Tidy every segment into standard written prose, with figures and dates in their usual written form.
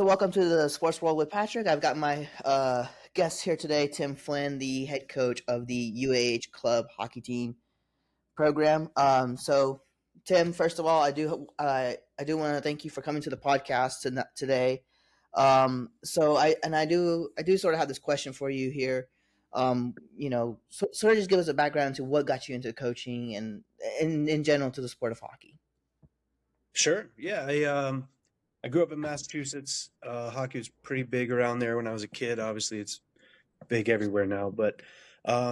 So welcome to the Sports World with Patrick. I've got my guest here today, Tim Flynn, the head coach of the UAH club hockey team program. So Tim, first of all, I do want to thank you for coming to the podcast today. I do sort of have this question for you here. Sort of just give us a background to what got you into coaching and in general to the sport of hockey. Sure. Yeah. I grew up in Massachusetts. Hockey was pretty big around there when I was a kid. Obviously, it's big everywhere now. But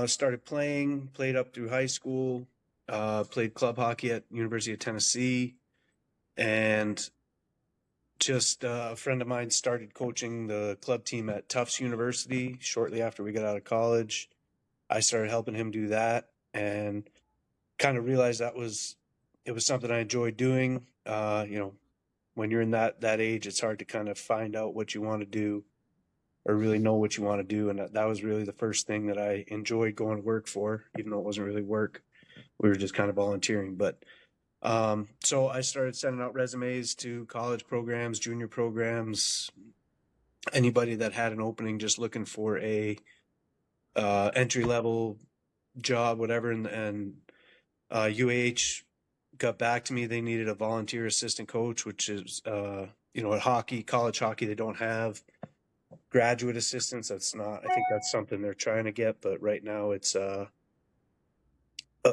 started played up through high school. Played club hockey at University of Tennessee, and just a friend of mine started coaching the club team at Tufts University shortly after we got out of college. I started helping him do that, and kind of realized it was something I enjoyed doing. When you're in that age, it's hard to kind of find out what you want to do or really know what you want to do. And that was really the first thing that I enjoyed going to work for, even though it wasn't really work. We were just kind of volunteering. But so I started sending out resumes to college programs, junior programs, anybody that had an opening, just looking for a entry level job, whatever. And UAH got back to me. They needed a volunteer assistant coach, which is, at hockey, college hockey, they don't have graduate assistants. That's not, I think that's something they're trying to get, but right now it's,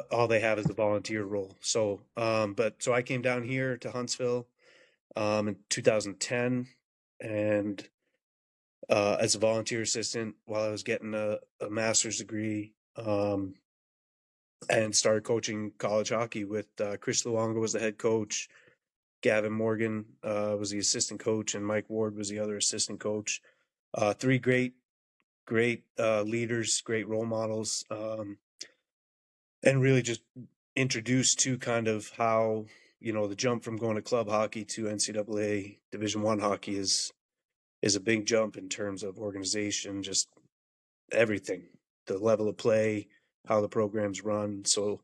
all they have is the volunteer role. So, so I came down here to Huntsville, in 2010 and, as a volunteer assistant while I was getting a master's degree, and started coaching college hockey with Chris Luongo was the head coach. Gavin Morgan was the assistant coach, and Mike Ward was the other assistant coach. Three great leaders, great role models, and really just introduced to kind of how the jump from going to club hockey to NCAA Division I hockey is a big jump in terms of organization, just everything, the level of play, how the programs run. So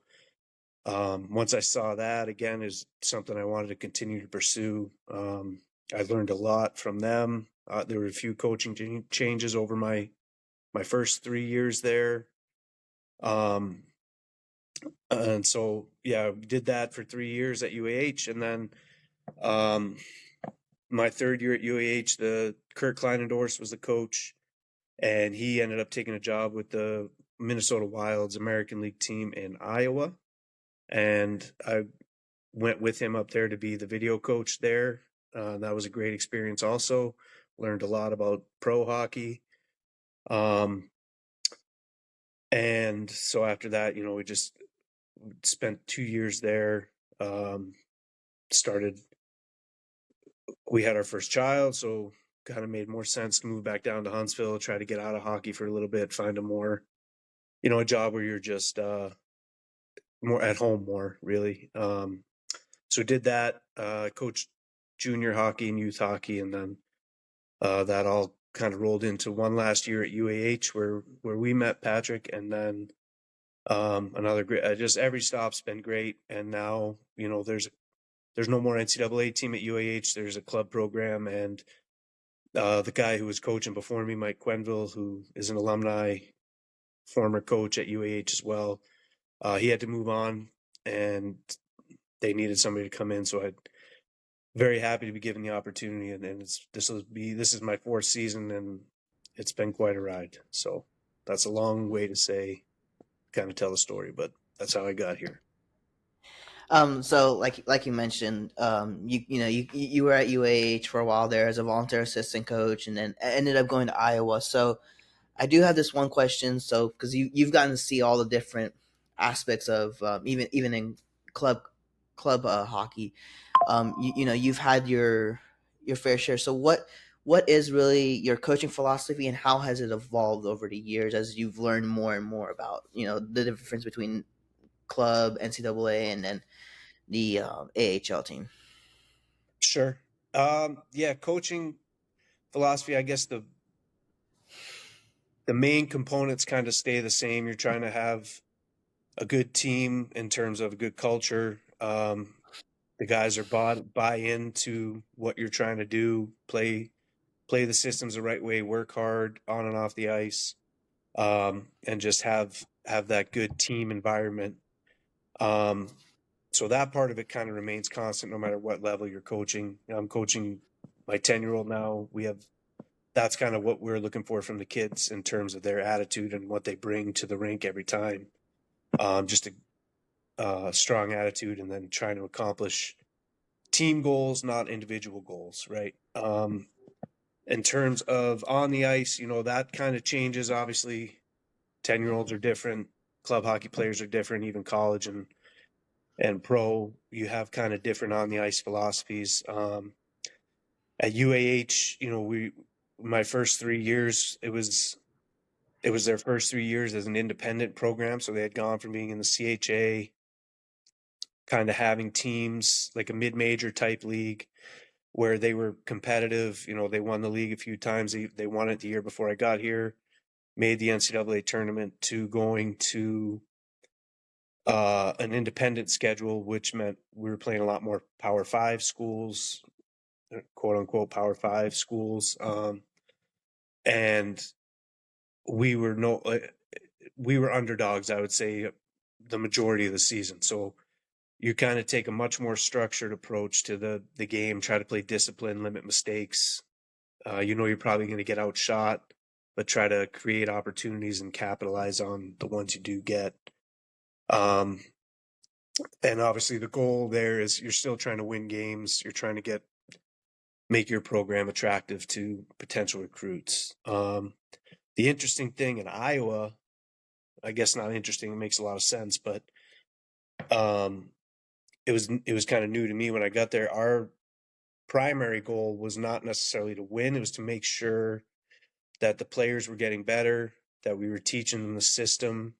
once I saw that, again, is something I wanted to continue to pursue. I learned a lot from them. There were a few coaching changes over my first 3 years there. And so, yeah, we did that for 3 years at UAH. And then my third year at UAH, the Kurt Kleinendorf was the coach, and he ended up taking a job with the Minnesota Wild's American League team in Iowa. And I went with him up there to be the video coach there. That was a great experience also. Learned a lot about pro hockey. And so after that, we just spent 2 years there. We had our first child, so kind of made more sense to move back down to Huntsville, try to get out of hockey for a little bit, find a more, a job where you're just more at home more, really. So did that, coached junior hockey and youth hockey, and then that all kind of rolled into one last year at UAH where we met Patrik, and then another great. Just every stop's been great, and now there's no more NCAA team at UAH. There's a club program, and the guy who was coaching before me, Mike Quenville, who is an alumni, former coach at UAH as well. He had to move on, and they needed somebody to come in. So I'm very happy to be given the opportunity. And this is my fourth season, and it's been quite a ride. So that's a long way to say, kind of tell the story, but that's how I got here. So like you mentioned, you were at UAH for a while there as a volunteer assistant coach, and then ended up going to Iowa. So I do have this one question. So because you've gotten to see all the different aspects of even in club hockey, you've had your fair share. So what is really your coaching philosophy, and how has it evolved over the years as you've learned more and more about the difference between club, NCAA, and then the AHL team? Sure. Yeah, coaching philosophy, I guess the main components kind of stay the same. You're trying to have a good team in terms of a good culture. The guys are buy into what you're trying to do, play play the systems the right way, work hard on and off the ice, and just have that good team environment. Um, so that part of it kind of remains constant no matter what level you're coaching. I'm coaching my 10-year-old now. That's kind of what we're looking for from the kids in terms of their attitude and what they bring to the rink every time. Just a strong attitude, and then trying to accomplish team goals, not individual goals, right? In terms of on the ice, that kind of changes. Obviously, 10-year-olds are different. Club hockey players are different, even college and pro. You have kind of different on the ice philosophies. At UAH, my first 3 years, it was their first 3 years as an independent program. So they had gone from being in the CHA, kind of having teams like a mid-major type league where they were competitive. They won the league a few times. They won it the year before I got here, made the NCAA tournament, to going to an independent schedule, which meant we were playing a lot more Power Five schools, quote unquote Power Five schools, and we were no, we were underdogs. I would say the majority of the season. So you kind of take a much more structured approach to the game. Try to play discipline, limit mistakes. You're probably going to get outshot, but try to create opportunities and capitalize on the ones you do get. Um, and obviously the goal there is you're still trying to win games. You're trying to make your program attractive to potential recruits. The interesting thing in Iowa, I guess not interesting, it makes a lot of sense, but um, it was kind of new to me when I got there. Our primary goal was not necessarily to win; it was to make sure that the players were getting better, that we were teaching them the system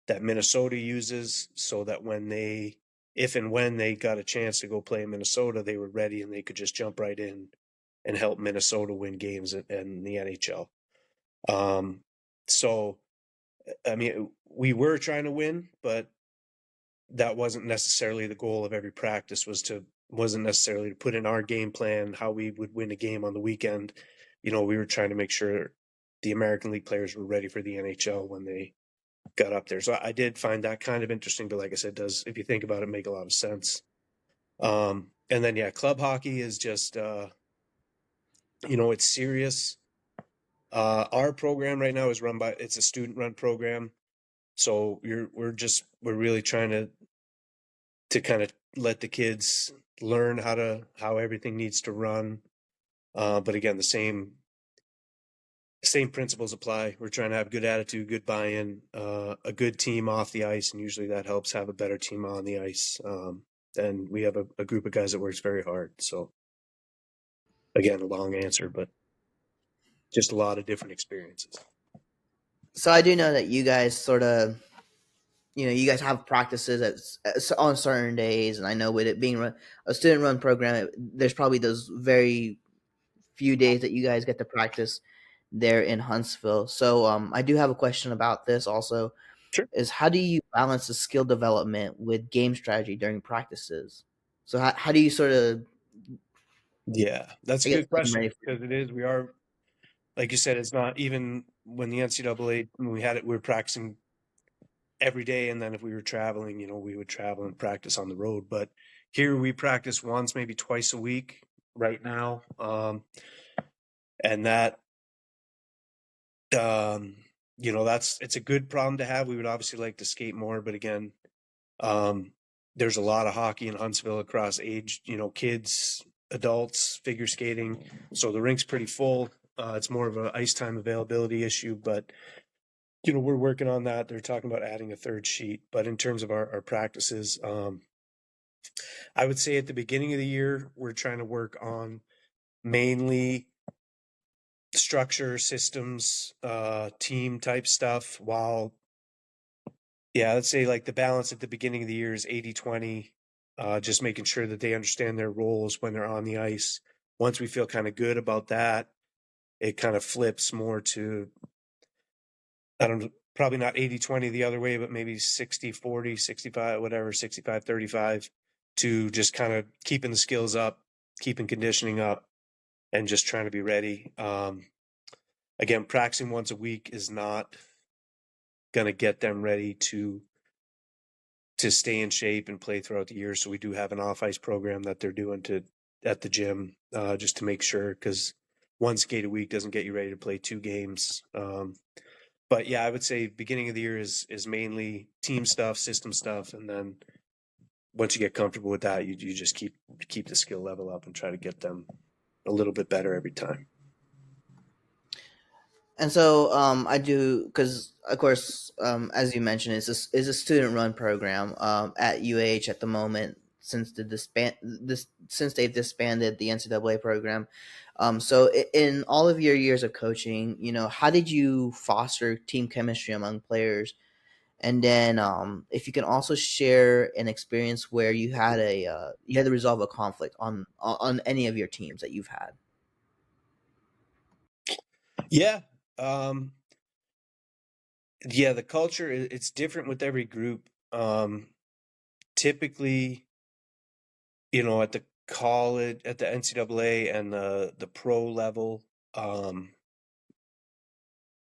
that Minnesota uses, so that if and when they got a chance to go play in Minnesota, they were ready and they could just jump right in and help Minnesota win games in the NHL. So, I mean, we were trying to win, but that wasn't necessarily the goal of every practice. Wasn't necessarily to put in our game plan how we would win a game on the weekend. We were trying to make sure the American League players were ready for the NHL when they got up there. So I did find that kind of interesting, but like I said, does, if you think about it, make a lot of sense. And then yeah, club hockey is just it's serious. Our program right now is it's a student run program. So we're really trying to kind of let the kids learn how everything needs to run. But again, the same principles apply. We're trying to have good attitude, good buy-in, a good team off the ice, and usually that helps have a better team on the ice. And we have a group of guys that works very hard. So again, a long answer, but just a lot of different experiences. So I do know that you guys sort of, you guys have practices on certain days, and I know with it being a student run program, there's probably those very few days that you guys get to practice there in Huntsville. So I do have a question about this also, Sure. is how do you balance the skill development with game strategy during practices? So how do you sort of, Yeah, that's I a guess, good get them ready question for because we are, like you said, it's not even when the NCAA, when we had it, we were practicing every day. And then if we were traveling, we would travel and practice on the road. But here we practice once, maybe twice a week right now. And that, um, it's a good problem to have. We would obviously like to skate more, but again, um, there's a lot of hockey in Huntsville across age, kids, adults, figure skating. So the rink's pretty full. It's more of a ice time availability issue, but we're working on that. They're talking about adding a third sheet, but in terms of our practices, I would say at the beginning of the year, we're trying to work on mainly structure, systems, team type stuff, while, yeah, let's say like the balance at the beginning of the year is 80-20, just making sure that they understand their roles when they're on the ice. Once we feel kind of good about that, it kind of flips more to, I don't know, probably not 80-20 the other way, but maybe 60-40, 65, whatever, 65-35, to just kind of keeping the skills up, keeping conditioning up, and just trying to be ready. Again, practicing once a week is not going to get them ready to stay in shape and play throughout the year. So we do have an off ice program that they're doing to at the gym, just to make sure, because one skate a week doesn't get you ready to play 2 games. But yeah, I would say beginning of the year is mainly team stuff, system stuff, and then once you get comfortable with that, you just keep the skill level up and try to get them a little bit better every time. And so I do, because of course, as you mentioned, it's a student run program at UAH at the moment since since they've disbanded the NCAA program. So in all of your years of coaching, how did you foster team chemistry among players? And then if you can also share an experience where you had to resolve a conflict on any of your teams that you've had. Yeah. Yeah, the culture it's different with every group. Typically, at the college, at the NCAA and the pro level, um,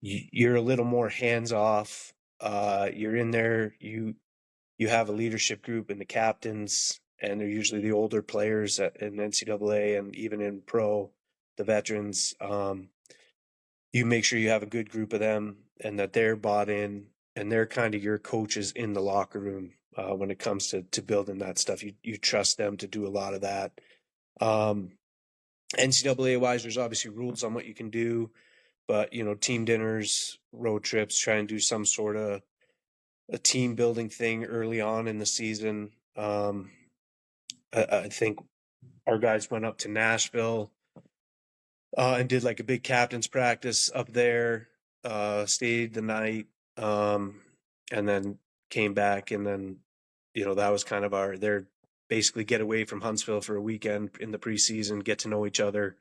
you're a little more hands off. You're in there. You have a leadership group and the captains, and they're usually the older players in NCAA and even in pro, the veterans. You make sure you have a good group of them and that they're bought in and they're kind of your coaches in the locker room when it comes to building that stuff. You trust them to do a lot of that. Um, NCAA wise, there's obviously rules on what you can do, but team dinners, road trips, try and do some sort of a team building thing early on in the season. I think our guys went up to Nashville and did like a big captain's practice up there. Stayed the night, um, and then came back, and then that was kind of their basically get away from Huntsville for a weekend in the preseason, get to know each other.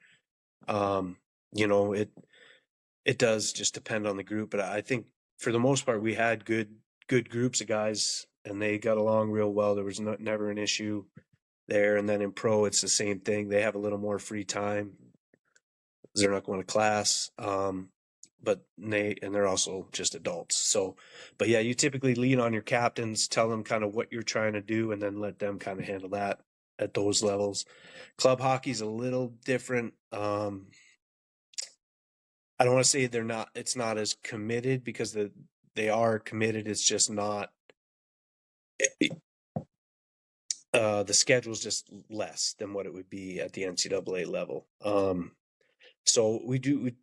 Um, it does just depend on the group, but I think for the most part we had good groups of guys, and they got along real well. There was never an issue there. And then in pro, it's the same thing. They have a little more free time. They're not going to class, but they're also just adults. So, but yeah, you typically lean on your captains, tell them kind of what you're trying to do, and then let them kind of handle that at those levels. Club hockey's a little different. I don't want to say it's not as committed, because they are committed. It's just not. The schedule's just less than what it would be at the NCAA level. So we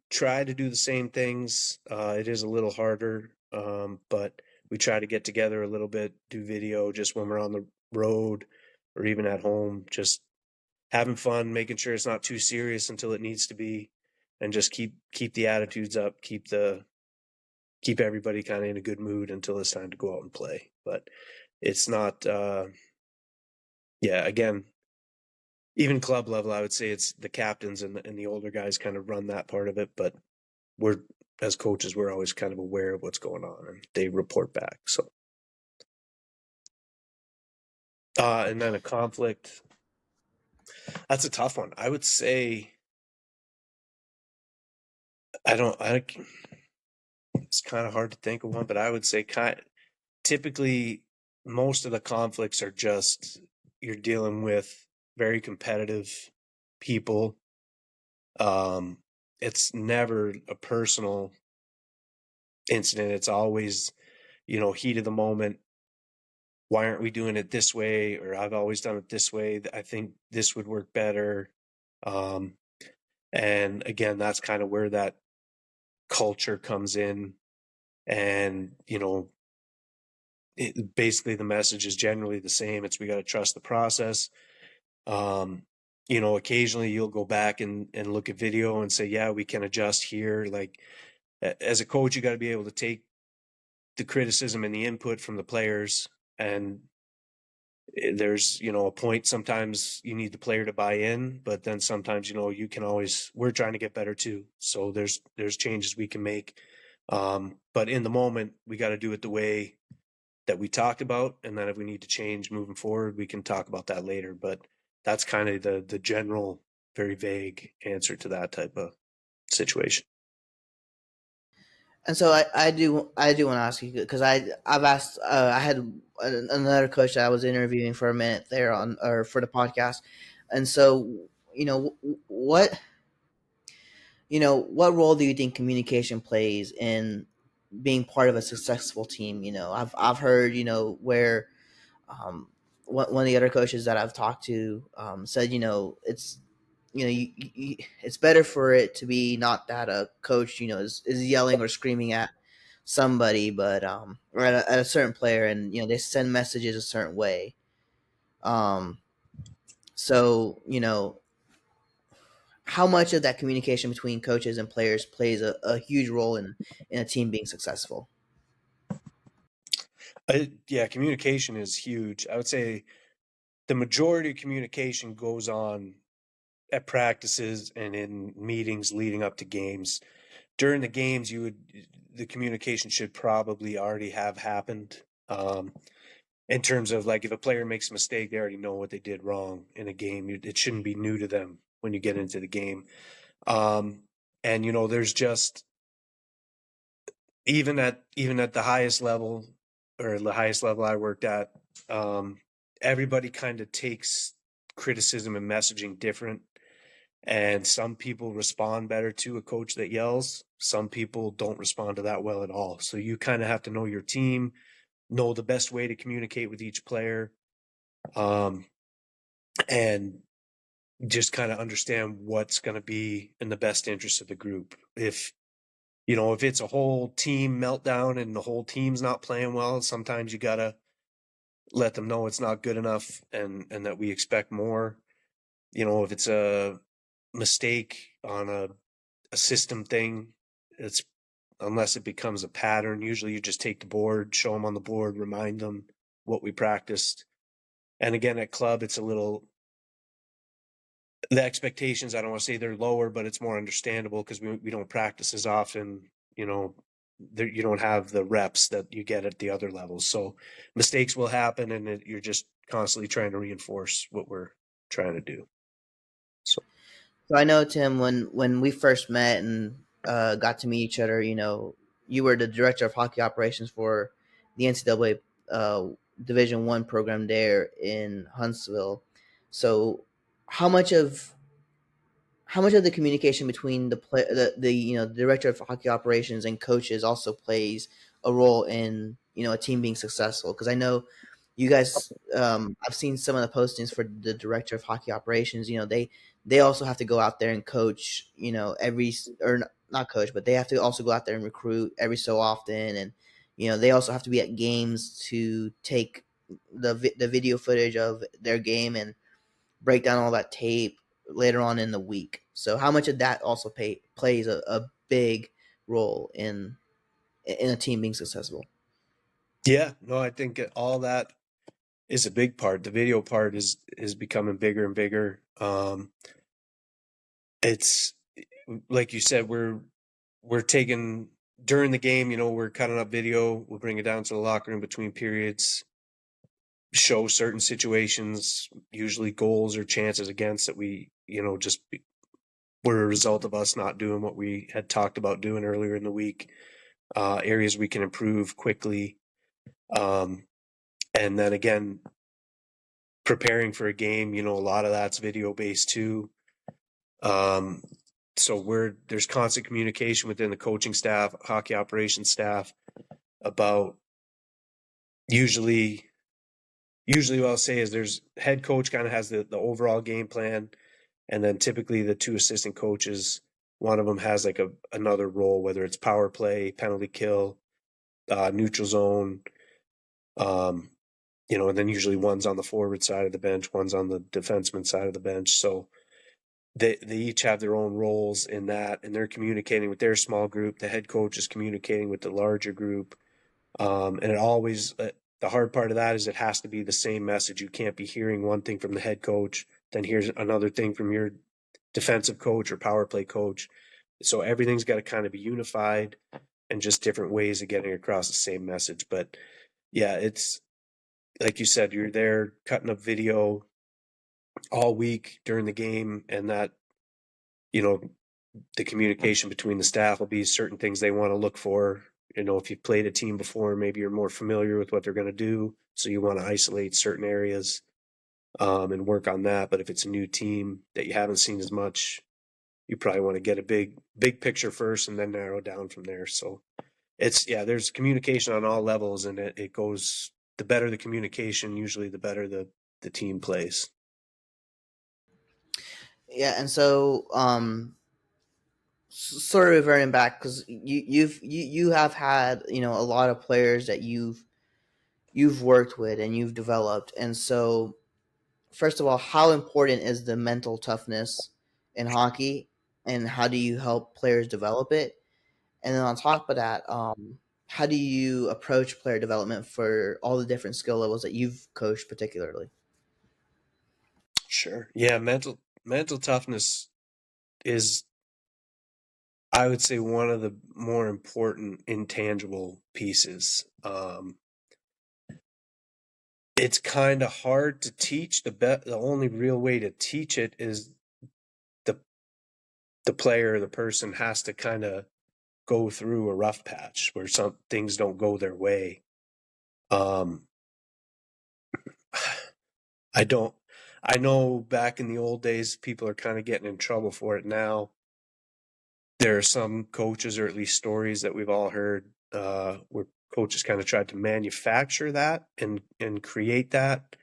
try to do the same things. It is a little harder, but we try to get together a little bit, do video just when we're on the road or even at home, just having fun, making sure it's not too serious until it needs to be, and just keep the attitudes up, keep everybody kind of in a good mood until it's time to go out and play. But it's not, yeah, again, even club level, I would say it's the captains and the older guys kind of run that part of it, but we're as coaches, we're always kind of aware of what's going on and they report back. So, and then a conflict, that's a tough one. I would say, it's kind of hard to think of one, but I would say typically most of the conflicts are just, you're dealing with very competitive people. Um, it's never a personal incident. It's always, heat of the moment. Why aren't we doing it this way? Or I've always done it this way. I think this would work better. Um, and again, that's kind of where that culture comes in. And, basically the message is generally the same. It's, we got to trust the process. Um, occasionally you'll go back and look at video and say, yeah, we can adjust here. Like, as a coach, you got to be able to take the criticism and the input from the players, and there's a point sometimes you need the player to buy in, but then sometimes you can always, we're trying to get better too, so there's changes we can make. But in the moment we got to do it the way that we talked about, and then if we need to change moving forward, we can talk about that later. But that's kind of the general very vague answer to that type of situation. And so I do want to ask you because I've asked I had another coach that I was interviewing for a minute there on or for the podcast, and so you know what what role do you think communication plays in being part of a successful team? I've heard where um, one of the other coaches that I've talked to said it's it's better for it to be not that a coach is yelling or screaming at somebody, but or at a certain player, and they send messages a certain way. Um, so how much of that communication between coaches and players plays a huge role in a team being successful. Yeah, communication is huge. I would say the majority of communication goes on at practices and in meetings leading up to games. During the games, the communication should probably already have happened. In terms of like if a player makes a mistake, they already know what they did wrong in a game. It shouldn't be new to them when you get into the game. Um, and there's just even at the highest level or the highest level I worked at, um, everybody kind of takes criticism and messaging different. And some people respond better to a coach that yells. Some people don't respond to that well at all. So you kind of have to know your team, know the best way to communicate with each player, um, and just kind of understand what's going to be in the best interest of the group. If it's a whole team meltdown and the whole team's not playing well, sometimes you gotta let them know it's not good enough and that we expect more. If it's a mistake on a system thing, it's unless it becomes a pattern, usually you just take the board, show them on the board, remind them what we practiced. And again, at club, it's a little the expectations, I don't want to say they're lower, but it's more understandable because we don't practice as often. You know, you don't have the reps that you get at the other levels. So mistakes will happen, and you're just constantly trying to reinforce what we're trying to do. So So I know, Tim, when we first met and got to meet each other, you were the director of hockey operations for the NCAA Division One program there in Huntsville. So how much of the communication between the director of hockey operations and coaches also plays a role in a team being successful? Because I know you guys, I've seen some of the postings for the director of hockey operations. They also have to go out there and coach, or not coach, but they have to also go out there and recruit every so often, and they also have to be at games to take the video footage of their game and break down all that tape later on in the week. So how much of that also plays a big role in a team being successful? yeah, no, I think all that is a big part. The video part is becoming bigger and bigger. It's like you said, we're taking during the game, we're cutting up video, we'll bring it down to the locker room between periods, show certain situations, usually goals or chances against that we, just were a result of us not doing what we had talked about doing earlier in the week, areas we can improve quickly. Um, and then again, preparing for a game, a lot of that's video based too. Um, so there's constant communication within the coaching staff, hockey operations staff about usually what I'll say is there's head coach kind of has the overall game plan, and then typically the two assistant coaches, one of them has like another role, whether it's power play, penalty kill, neutral zone, um, and then usually one's on the forward side of the bench, one's on the defenseman side of the bench. So they each have their own roles in that, and they're communicating with their small group. The head coach is communicating with the larger group, and it always the hard part of that is it has to be the same message. You can't be hearing one thing from the head coach, then here's another thing from your defensive coach or power play coach. So everything's got to kind of be unified and just different ways of getting across the same message. But yeah, it's like you said, you're there cutting up video all week during the game, and that you know, the communication between the staff will be certain things they want to look for. You know, if you've played a team before, maybe you're more familiar with what they're going to do. So you want to isolate certain areas and work on that. But if it's a new team that you haven't seen as much, you probably want to get a big picture first and then narrow down from there. So it's, yeah, there's communication on all levels, and it goes, the better the communication, usually the better the team plays. Yeah, and so sort of reverting back because you have had a lot of players that you've worked with and you've developed, and so first of all, how important is the mental toughness in hockey, and how do you help players develop it? And then on top of that, how do you approach player development for all the different skill levels that you've coached, particularly? Sure. Yeah, mental toughness is, I would say, one of the more important intangible pieces. It's kind of hard to teach. The only real way to teach it is the the player, the person has to kind of go through a rough patch where some things don't go their way. Um, I don't. I know back in the old days, people are kind of getting in trouble for it now. There are some coaches, or at least stories that we've all heard, where coaches kind of tried to manufacture that and create that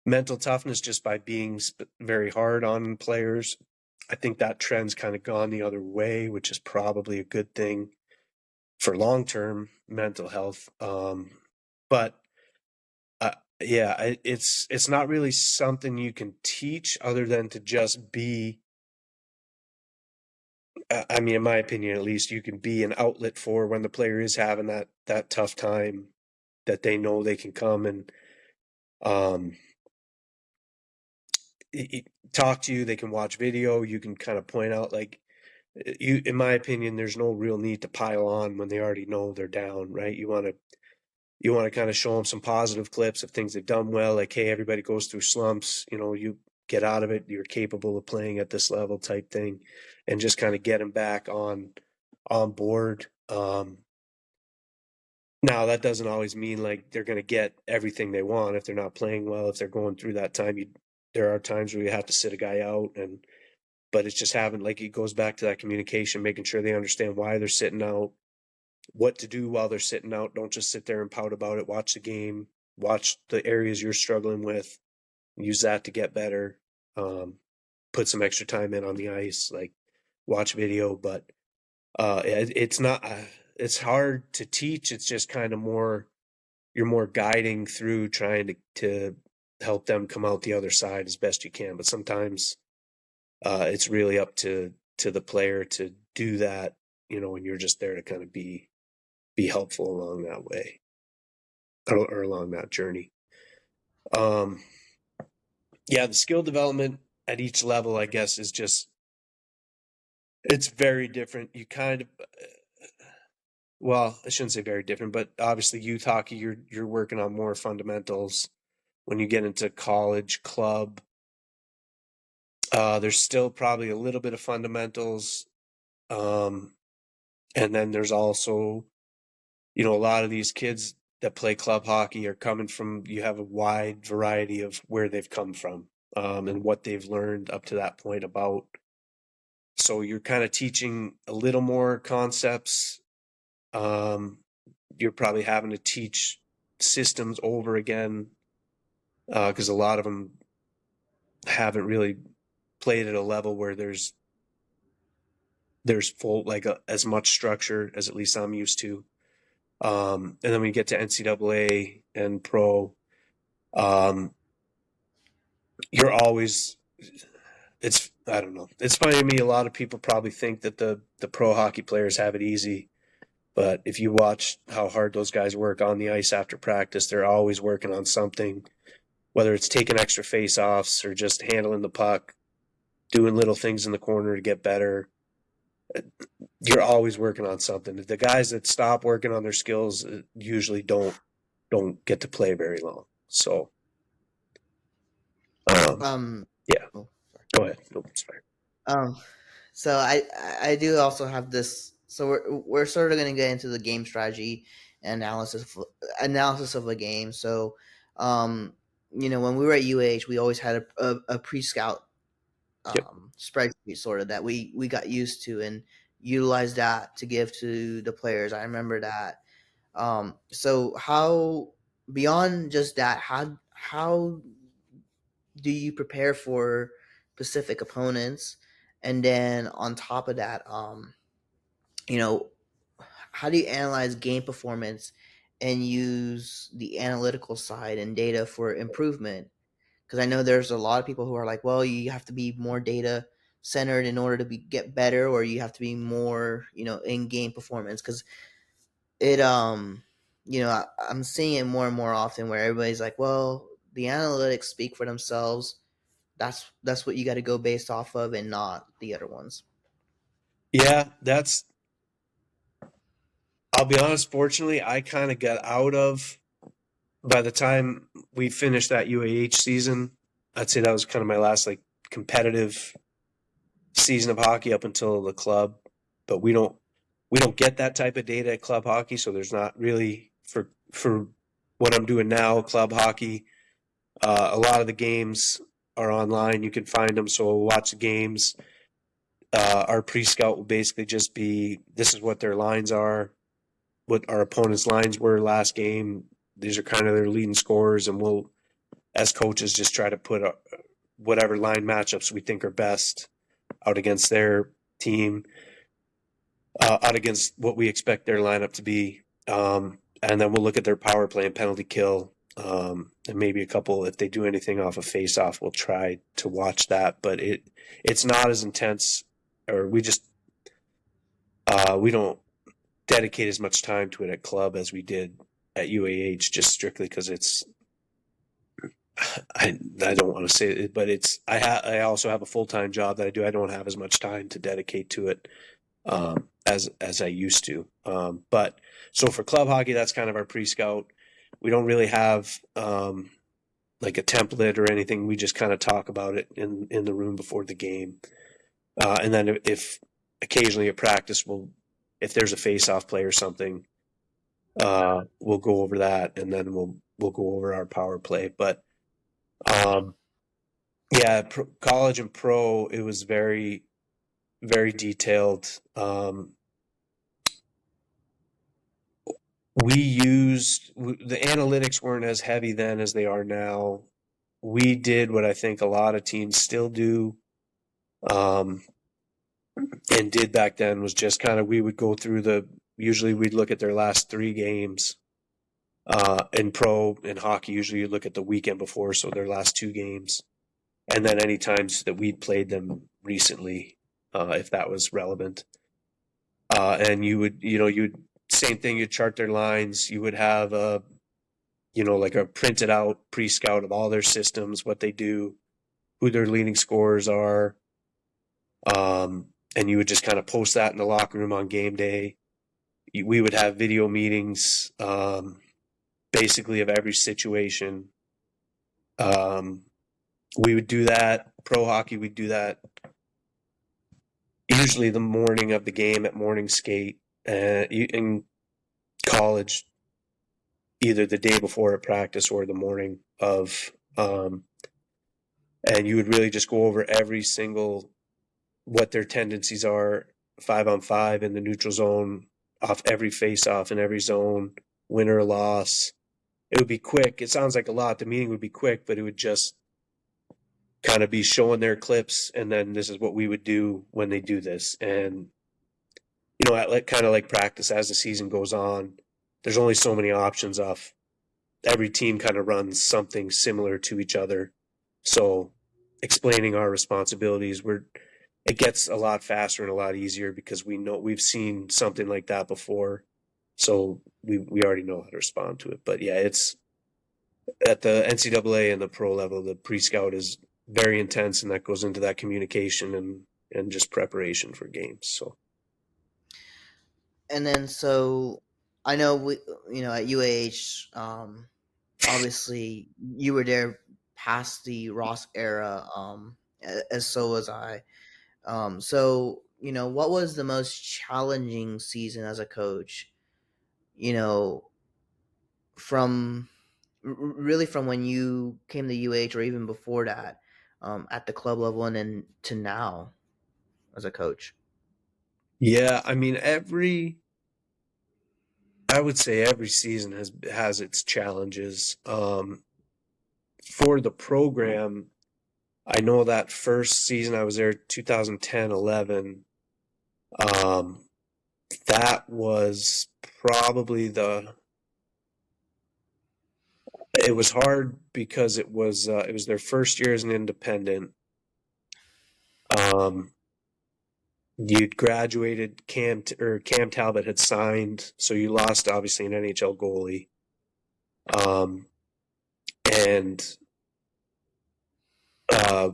mental toughness just by being very hard on players. I think that trend's kind of gone the other way, which is probably a good thing for long term mental health. But uh, yeah, it's not really something you can teach other than to just be. I mean, in my opinion, at least, you can be an outlet for when the player is having that tough time, that they know they can come and um, talk to you. They can watch video. You can kind of point out, like, you, in my opinion, there's no real need to pile on when they already know they're down, right? You want to kind of show them some positive clips of things they've done well, like, hey, everybody goes through slumps, you get out of it, you're capable of playing at this level type thing, and just kind of get them back on board. Now that doesn't always mean like they're going to get everything they want if they're not playing well. If they're going through that time, there are times where you have to sit a guy out, and but it's just having, like, it goes back to that communication, making sure they understand why they're sitting out, what to do while they're sitting out. Don't just sit there and pout about it. Watch the game, watch the areas you're struggling with, use that to get better. Um, put some extra time in on the ice, like watch video, but it's not. It's hard to teach. It's just kind of more, you're more guiding through, trying to help them come out the other side as best you can. But sometimes it's really up to the player to do that, and you're just there to kind of be helpful along that way, or along that journey. Um, yeah, the skill development at each level, I guess, is just, it's very different. You kind of, well, I shouldn't say very different, but obviously youth hockey, you're working on more fundamentals. When you get into college club, there's still probably a little bit of fundamentals, um, and then there's also, a lot of these kids that play club hockey are coming from, you have a wide variety of where they've come from, and what they've learned up to that point about. So you're kind of teaching a little more concepts. Um, you're probably having to teach systems over again, because a lot of them haven't really played at a level where there's full, like, as much structure as at least I'm used to. And then when you get to NCAA and pro, um, you're always, it's, I don't know. It's funny to me. A lot of people probably think that the pro hockey players have it easy, but if you watch how hard those guys work on the ice after practice, they're always working on something, whether it's taking extra face offs or just handling the puck, doing little things in the corner to get better. You're always working on something. The guys that stop working on their skills usually don't get to play very long. So, um, Um, yeah, oh, sorry. go ahead. No, it's fine. Um, So I do also have this. So we're sort of going to get into the game strategy and analysis of a game. So, um, when we were at UAH, we always had a pre scout Yep. spreadsheet sort of that we got used to and utilized that to give to the players. I remember that. So how beyond just that, how do you prepare for specific opponents, and then on top of that, you know, how do you analyze game performance and use the analytical side and data for improvement? Because I know there's a lot of people who are like, well, you have to be more data centered in order to get better, or you have to be more, in game performance. Because it, I'm seeing it more and more often where everybody's like, well, the analytics speak for themselves. That's what you got to go based off of, and not the other ones. Yeah, that's. I'll be honest. Fortunately, I kind of got out of. By the time we finished that UAH season, I'd say that was kind of my last like competitive season of hockey up until the club. But we don't get that type of data at club hockey, so there's not really for what I'm doing now, club hockey. A lot of the games are online. You can find them, so we'll watch the games. Our pre-scout will basically just be this is what their lines are, what our opponent's lines were last game. These are kind of their leading scorers, and we'll, as coaches, just try to put whatever line matchups we think are best out against their team, out against what we expect their lineup to be. And then we'll look at their power play and penalty kill, and maybe a couple if they do anything off a face off. We'll try to watch that, but it's not as intense, or we don't dedicate as much time to it at club as we did at UAH, just strictly because it's. I don't want to say it, but it's I also have a full time job that I do. I don't have as much time to dedicate to it as I used to. But so for club hockey, that's kind of our pre scout. We don't really have like a template or anything. We just kind of talk about it in the room before the game, and then if occasionally at practice, if there's a face off play or something, we'll go over that, and then we'll go over our power play. But um, yeah, college and pro, it was very very detailed. The analytics weren't as heavy then as they are now. We did what I think a lot of teams still do, um, and did back then was just kind of we would go through usually we'd look at their last three games. In pro and hockey, usually you look at the weekend before, so their last two games, and then any times that we'd played them recently, if that was relevant. And you'd same thing. You'd chart their lines. You would have like a printed out pre-scout of all their systems, what they do, who their leading scorers are, and you would just kind of post that in the locker room on game day. We would have video meetings, basically of every situation. We would do that. Pro hockey, we'd do that usually the morning of the game at morning skate. In college, either the day before at practice or the morning of, and you would really just go over every single what their tendencies are 5-on-5 in the neutral zone, off every face off in every zone, win or loss. It would be quick. It sounds like a lot. The meeting would be quick, but it would just kind of be showing their clips, and then this is what we would do when they do this. And kind of like practice as the season goes on. There's only so many options off. Every team kind of runs something similar to each other. So explaining our responsibilities, it gets a lot faster and a lot easier because we've seen something like that before. So we already know how to respond to it. But yeah, it's at the NCAA and the pro level, the pre-scout is very intense, and that goes into that communication and just preparation for games. So And then so I know at UAH, obviously you were there past the Ross era, as so was I. So what was the most challenging season as a coach? You know, from really from when you came to UH or even before that, at the club level and then to now as a coach. Yeah, I mean I would say every season has its challenges. For the program, I know that first season I was there 2010, 11. Um, that was probably it was hard because it was their first year as an independent. Um, you'd graduated, Cam Talbot had signed, so you lost obviously an NHL goalie. Um, and uh,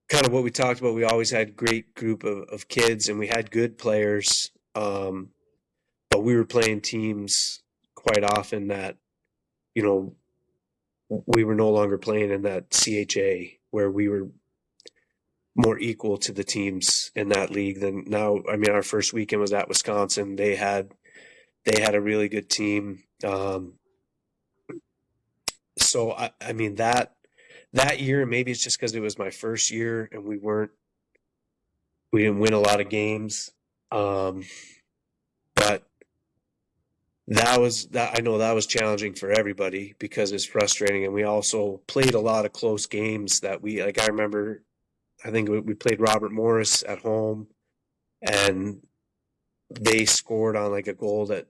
kind of what we talked about, we always had great group of kids and we had good players. But we were playing teams quite often that, you know, we were no longer playing in that CHA where we were more equal to the teams in that league than now. I mean, our first weekend was at Wisconsin. They had a really good team. So I mean that year, maybe it's just because it was my first year and we didn't win a lot of games. Um, but that I know that was challenging for everybody because it's frustrating, and we also played a lot of close games that we like. I remember, I think we played Robert Morris at home, and they scored on like a goal that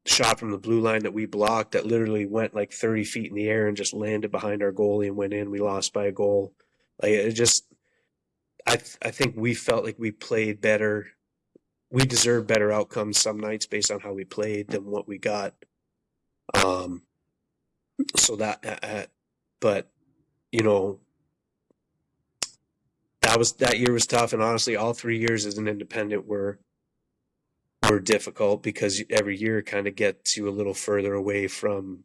shot from the blue line that we blocked that literally went like 30 feet in the air and just landed behind our goalie and went in. We lost by a goal. Like it just, I think we felt like we played better. We deserved better outcomes some nights based on how we played than what we got. Um, so but you know, that year was tough, and honestly, all 3 years as an independent were difficult because every year kind of gets you a little further away from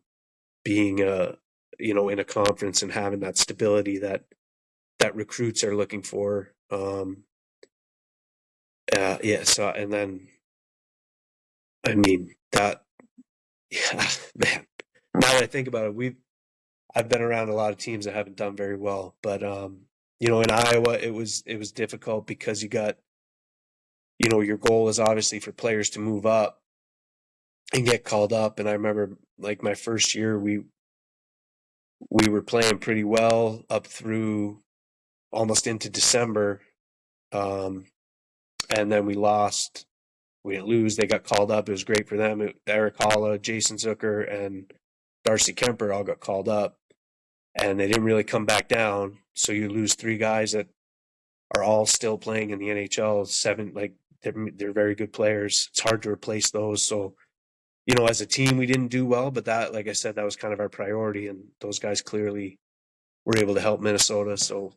being in a conference and having that stability that recruits are looking for. Yeah. So and then I mean that yeah, man. Now that I think about it, I've been around a lot of teams that haven't done very well, but in Iowa it was difficult because you got your goal is obviously for players to move up and get called up. And I remember like my first year, we were playing pretty well up through almost into December, um, and then we lost. We didn't lose. They got called up. It was great for them. Eric Holla, Jason Zucker, and Darcy Kemper all got called up, and they didn't really come back down. So you lose three guys that are all still playing in the NHL. Seven, like they're very good players. It's hard to replace those. So as a team, we didn't do well, but that, like I said, that was kind of our priority, and those guys clearly were able to help Minnesota. So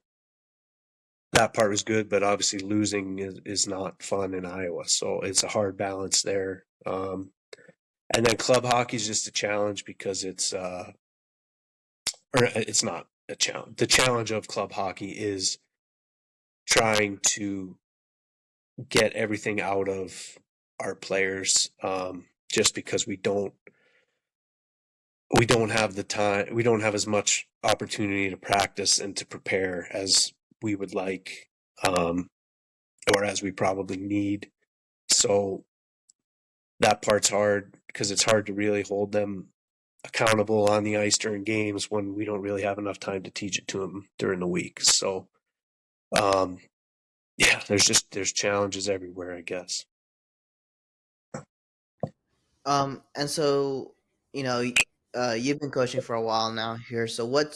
that part was good, but obviously losing is not fun in Iowa. So it's a hard balance there. And then club hockey is just a challenge because it's not a challenge. The challenge of club hockey is trying to get everything out of our players, just because we don't have the time, we don't have as much opportunity to practice and to prepare as we would like, um, or as we probably need. So that part's hard because it's hard to really hold them accountable on the ice during games when we don't really have enough time to teach it to them during the week. So, um, yeah, there's challenges everywhere, I guess. And so, you know, you've been coaching for a while now here. So what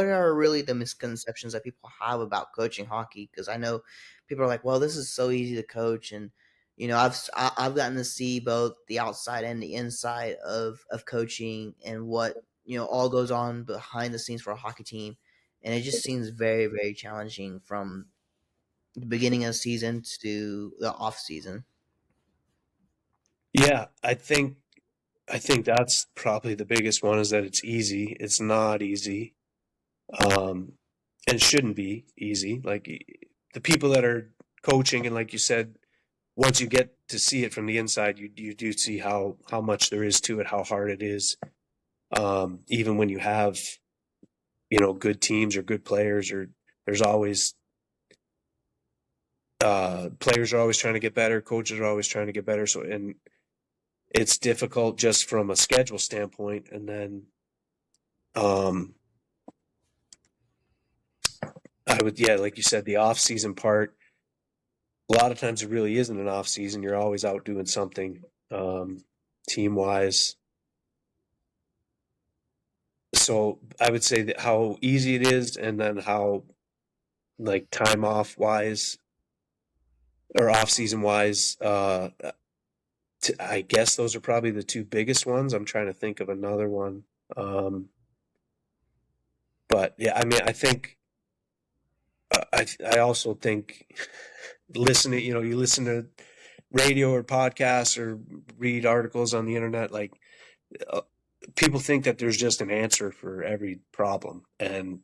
are really the misconceptions that people have about coaching hockey? Because I know people are like, well, this is so easy to coach, and I've gotten to see both the outside and the inside of coaching and what all goes on behind the scenes for a hockey team, and it just seems very very challenging from the beginning of the season to the off season. Yeah, I think that's probably the biggest one is that it's easy. It's not easy, um, and shouldn't be easy. Like the people that are coaching, and like you said, once you get to see it from the inside, you do see how much there is to it, how hard it is. Even when you have, good teams or good players, or there's always players are always trying to get better, coaches are always trying to get better. So, and it's difficult just from a schedule standpoint. And then um, yeah, like you said, the off season part. A lot of times it really isn't an off season. You're always out doing something team wise. So I would say that how easy it is, and then how like time off wise or off season wise. I guess those are probably the two biggest ones. I'm trying to think of another one. Um, but yeah, I mean, I think I also think listening, you listen to radio or podcasts or read articles on the internet, like uh, people think that there's just an answer for every problem, and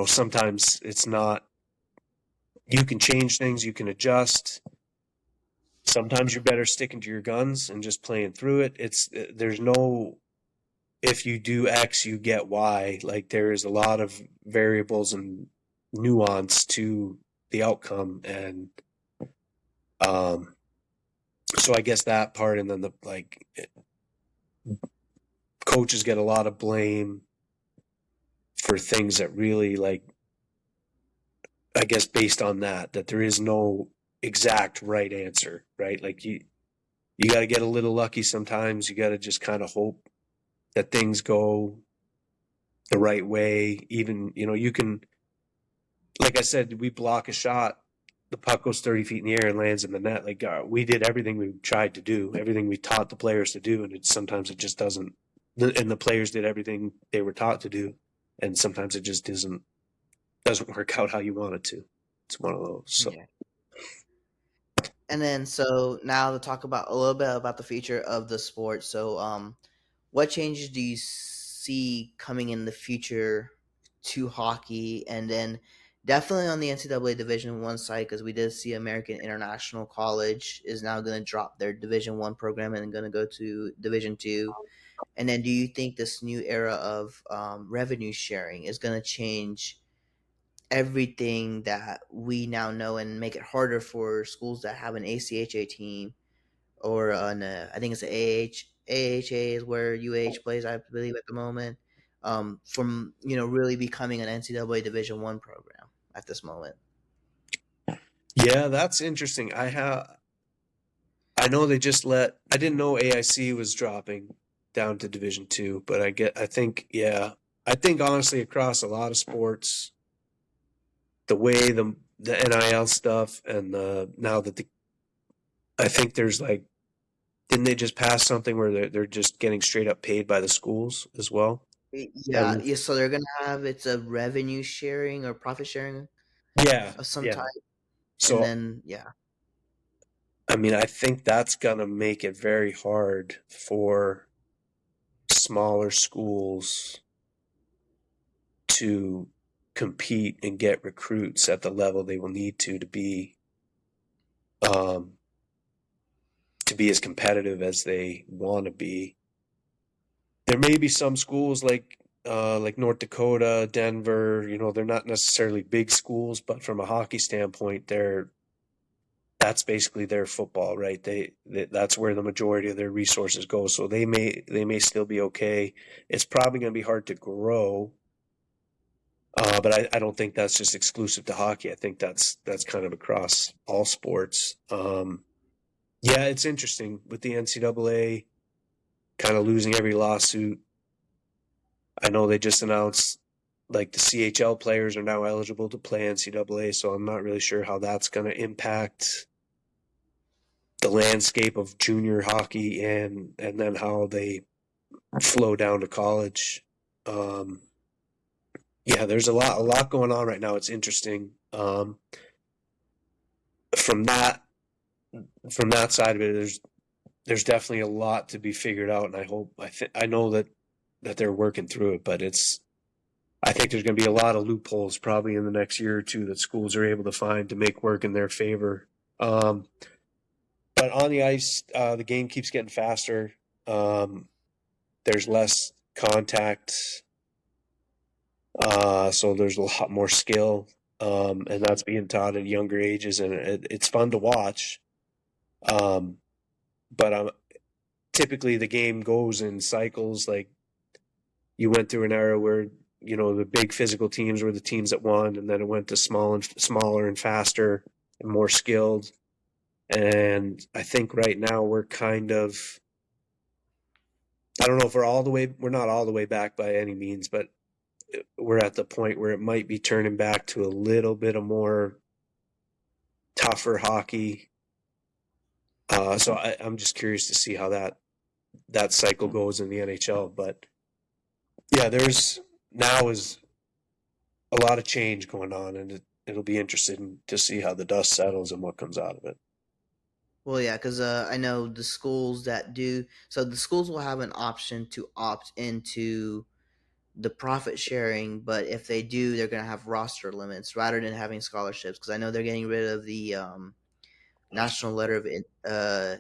sometimes it's not. You can change things, you can adjust. Sometimes you're better sticking to your guns and just playing through it. There's no, if you do X, you get Y. Like there is a lot of variables and nuance to the outcome, and um, so I guess that part, and then the like, coaches get a lot of blame for things that really like, I guess based on that there is no exact right answer, right? Like you got to get a little lucky sometimes. You got to just kind of hope that things go the right way. Even, you can, like I said, we block a shot, the puck goes 30 feet in the air and lands in the net. Like we did everything we tried to do, everything we taught the players to do, and sometimes it just doesn't. And the players did everything they were taught to do, and sometimes it just doesn't work out how you want it to. It's one of those. So Yeah. And then so now to talk about a little bit about the future of the sport. So what changes do you see coming in the future to hockey, and then definitely on the NCAA Division One side, because we did see American International College is now going to drop their Division One program and going to go to Division Two. And then do you think this new era of revenue sharing is going to change everything that we now know and make it harder for schools that have an ACHA team or I think it's an AHA is where UAH plays, I believe, at the moment. From really becoming an NCAA Division One program at this moment. yeah, that's interesting. I know they just I didn't know AIC was dropping down to Division Two, but I think, yeah, I think honestly across a lot of sports, the way the NIL stuff and now that I think there's like, didn't they just pass something where they're just getting straight up paid by the schools as well? Yeah, yeah. So they're gonna have it's a revenue sharing or profit sharing Yeah, of some yeah. type, and So then yeah, I mean, I think that's gonna make it very hard for smaller schools to compete and get recruits at the level they will need um, to be as competitive as they want to be. There may be some schools like North Dakota, Denver. They're not necessarily big schools, but from a hockey standpoint, that's basically their football, right? That's where the majority of their resources go. So they may still be okay. It's probably going to be hard to grow. But I don't think that's just exclusive to hockey. I think that's kind of across all sports. Yeah, it's interesting with the NCAA kind of losing every lawsuit. I know they just announced like the CHL players are now eligible to play NCAA, so I'm not really sure how that's going to impact the landscape of junior hockey and then how they flow down to college. Um, yeah, there's a lot going on right now. It's interesting. From that from that side of it, there's definitely a lot to be figured out, and I know that they're working through it, but I think there's going to be a lot of loopholes probably in the next year or two that schools are able to find to make work in their favor. Um, but on the ice, the game keeps getting faster. Um, there's less contact, so there's a lot more skill, and that's being taught at younger ages, and it's fun to watch. Um, but typically the game goes in cycles. Like you went through an era where the big physical teams were the teams that won, and then it went to smaller and faster and more skilled. And I think right now we're kind of, I don't know if we're not all the way back by any means, but we're at the point where it might be turning back to a little bit of more tougher hockey. So I'm just curious to see how that cycle goes in the NHL. But yeah, there's now is a lot of change going on, and it'll be interesting to see how the dust settles and what comes out of it. Well, yeah, because I know the schools that do. So the schools will have an option to opt into the profit sharing, but if they do, they're going to have roster limits rather than having scholarships. Because I know they're getting rid of the national letter of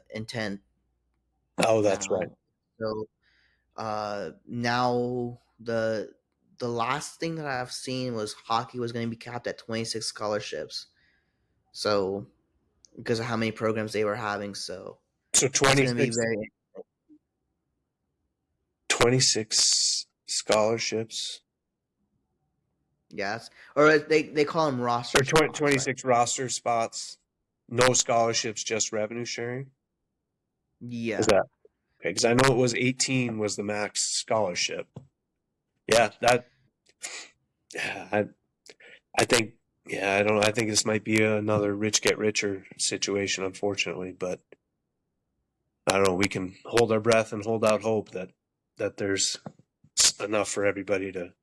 intent Oh, that's right. now. So now the last thing that I've seen was hockey was going to be capped at 26 scholarships. So because of how many programs they were having, so So that's going to be 26, very 26 scholarships yes, or they call them roster or spots, right? 26 roster spots, no scholarships, just revenue sharing. Is Yeah, that okay? Because I know it was 18 was the max scholarship. Yeah, that. Yeah, I think. Yeah, I don't know. I think this might be another rich get richer situation, unfortunately. But I don't know. We can hold our breath and hold out hope that there's enough for everybody to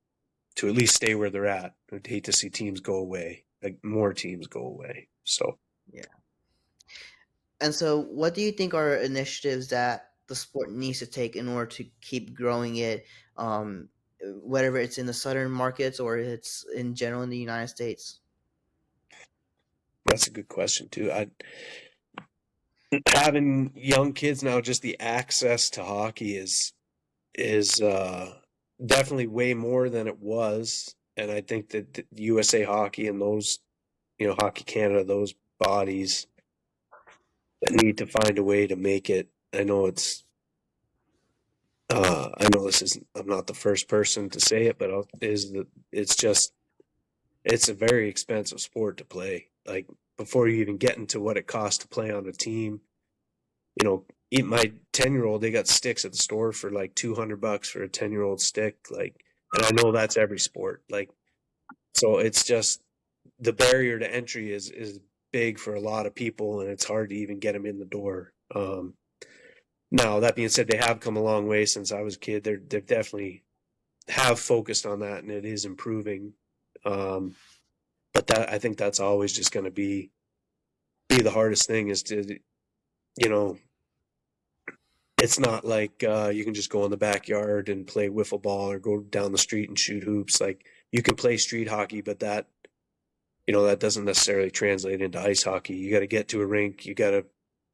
at least stay where they're at. I'd hate to see teams go away, like more teams go away. So yeah. And so, what do you think are initiatives that the sport needs to take in order to keep growing it, whether it's in the southern markets or it's in general in the United States? that's a good question too. I having young kids now, just the access to hockey is definitely way more than it was, and I think that the USA Hockey and those, Hockey Canada, those bodies that need to find a way to make it. I know it's. I know this is. I'm not the first person to say it, but is that it's just it's a very expensive sport to play. Like before you even get into what it costs to play on a team, even my 10-year-old, they got sticks at the store for like $200 for a 10-year-old stick. Like, and I know that's every sport. Like, so it's just the barrier to entry is big for a lot of people, and it's hard to even get them in the door. Now that being said, they have come a long way since I was a kid. They've definitely have focused on that, and it is improving. Um, but that I think that's always just going to be the hardest thing is to you know it's not like you can just go in the backyard and play wiffle ball or go down the street and shoot hoops. Like you can play street hockey, but that doesn't necessarily translate into ice hockey. You got to get to a rink, you got to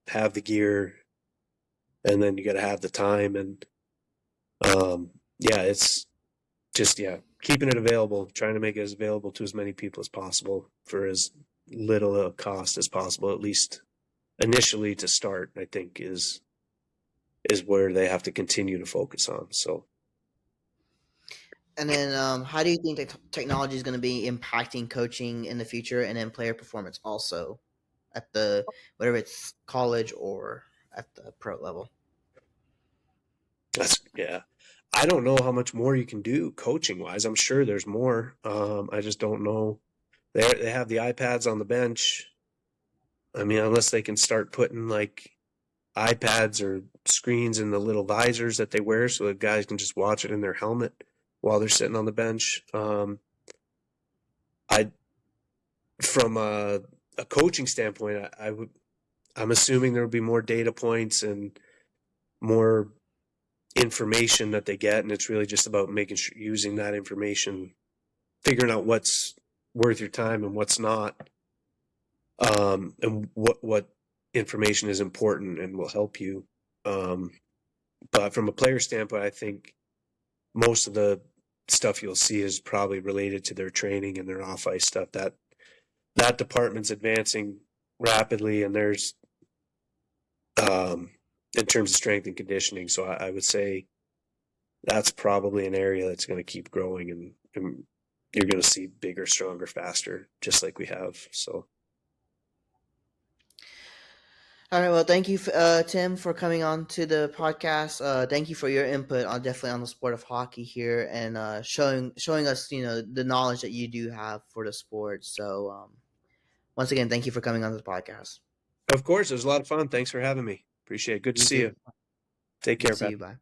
have the gear, and then you got to have the time. And yeah, it's just keeping it available, trying to make it as available to as many people as possible for as little a cost as possible, at least initially to start. I think is where they have to continue to focus on. So And then, how do you think that technology is going to be impacting coaching in the future, and then player performance also at the whether it's college or at the pro level? that's yeah. I don't know how much more you can do coaching wise. I'm sure there's more. I just don't know. They have the iPads on the bench. I mean, unless they can start putting like iPads or screens in the little visors that they wear, so that guys can just watch it in their helmet while they're sitting on the bench. I from a coaching standpoint, I'm assuming there will be more data points and more information that they get, and it's really just about making sure using that information figuring out what's worth your time and what's not, and what information is important and will help you. Um, but from a player standpoint, I think most of the stuff you'll see is probably related to their training and their off ice stuff. That department's advancing rapidly, and there's in terms of strength and conditioning. So I would say that's probably an area that's going to keep growing, and you're going to see bigger, stronger, faster, just like we have. So, All right. Well, thank you, Tim, for coming on to the podcast. Thank you for your input on definitely on the sport of hockey here and showing us the knowledge that you do have for the sport. So once again, thank you for coming on to the podcast. of course, it was a lot of fun. Thanks for having me. Appreciate it. Good to You see too. you. Take Good care, to see Pat. you. Bye.